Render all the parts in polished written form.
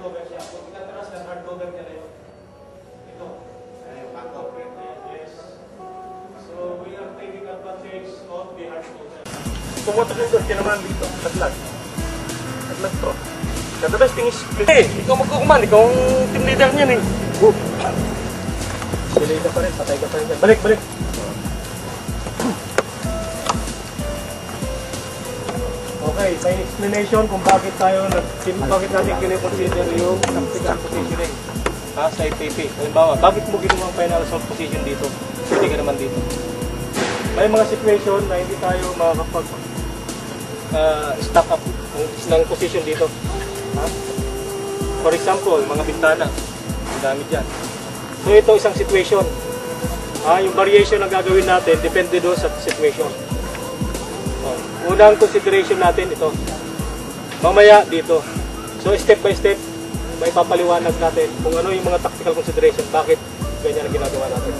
cover siya. Kung pinatras ng hard cover niya na yun. Ito. Yes. So, we are taking advantage of the hard cover. Pumotok yung doon, naman dito. Naglag. Naglag to. The best thing is, ikaw magkukuman. Ikaw ang team leader niyan eh. Delay ka pa rin, patay ka pa rin. Balik, balik. Okay, may explanation kung bakit natin kine-consider yung tactical positioning sa IPP. Halimbawa, bakit mo ginawa ang final assault position dito? Hindi ka naman dito. May mga situation na hindi tayo makakapag stack up ng position dito. For example, mga bintana. Ang dami dyan. So ito isang situation. Yung variation na gagawin natin depende doon sa situation. Unang consideration natin ito. Mamaya dito. So step by step, may papaliwanag natin kung ano yung mga tactical consideration. Bakit ganyan ang ginagawa natin.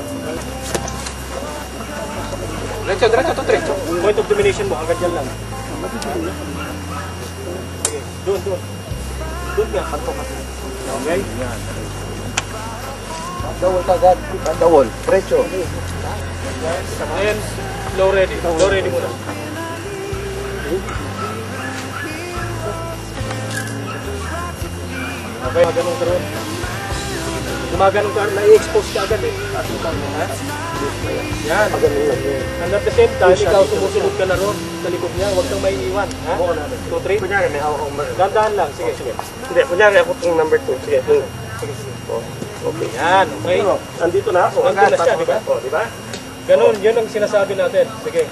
Diretso. Point of domination mo, hanggang dyan lang. Sige, doon. Doon nga, kanto kasi. Okay? Yan. Dawol kagad. Dawol. Diretso. Ayan, low ready. Low ready muna. Okay, ganun ka rin. Gumaganong ka, na-i-expose ka agad eh. Yan. And at the same time, ikaw sumusunod ka na ron sa likod niya. Huwag kang may iwan. 2, 3. Kunyari, may hawak akong Dandahan lang. Sige. Hindi, kunyari ako itong number 2. Sige. Okay. Yan, okay. Andito na ako. Andito na siya, di ba? Di ba? Ganun, yun ang sinasabi natin. Sige.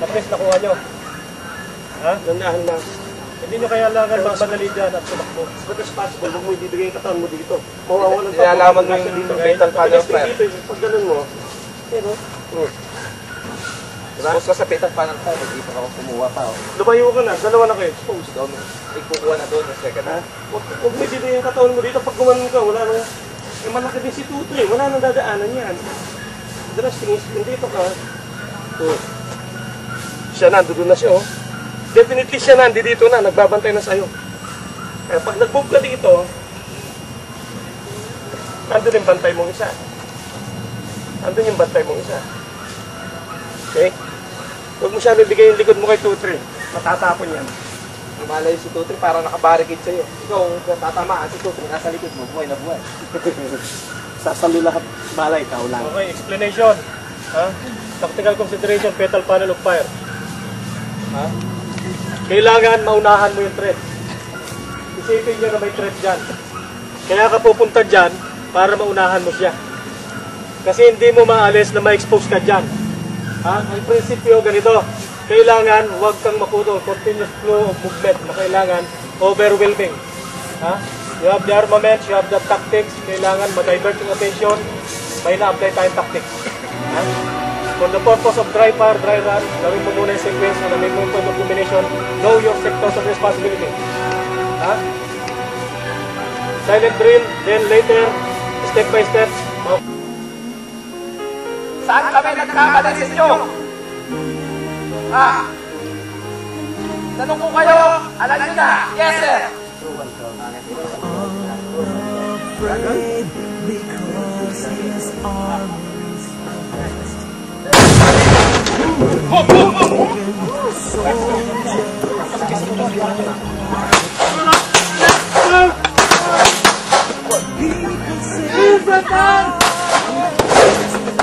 At least nakuha nyo. Dandahan lang. Hindi nyo kaya langan magmadali dyan at sumakbo. But as possible, huwag mo ibibigay yung katawan mo dito. Mawawalan pa. Nilalaman mo yung mental panel fire. Pag ganun mo, pero, Suppose ka sa mental panel fire, hindi pa ako kumuha pa. lumayo ka na, dalawa na kayo. Suppose daw, ikukuha na doon yung second. Huwag mo ibibigay yung katawan mo dito. Pag gumanon ka, wala nang, malaki din si Tutri, wala nang dadaanan yan. The rest thing is, kung dito ka, siya na, doon na siya, oh. Definitely siya na, dito na, nagbabantay na sa'yo. Kaya pag nag-move ka dito, nandun yung bantay mong isa. Nandun yung bantay mong isa. Okay? Huwag mo siya bibigay yung likod mo kay Tutri. Matatapon yan. Malay si Tutri, parang nakabarricade sa'yo. Ikaw, kung tatamaan si Tutri, nasa likod mo, buhay na buhay. Sasalo lahat, malay, ikaw lang. Okay, explanation. Tactical consideration, fatal panel of fire. Kailangan maunahan mo yung threat. Isipin nyo na may threat dyan. Kaya ka pupunta dyan para maunahan mo siya. Kasi hindi mo maalis na ma-expose ka dyan. Ang prinsipyo ganito, kailangan huwag kang maputol. Continuous flow of movement na kailangan overwhelming. You have the armament, you have the tactics, kailangan ma-divert yung attention, may na-apply tayong tactics. For the purpose of dry fire, dry run, gawin mo muna yung sequence na may point of domination, know your sectors of responsibility. Silent drill, then later, step by step. Saan kami nagkamali sa inyo? Tanong ko kayo, alam nyo na? Yes, sir! Because his arms fast. People say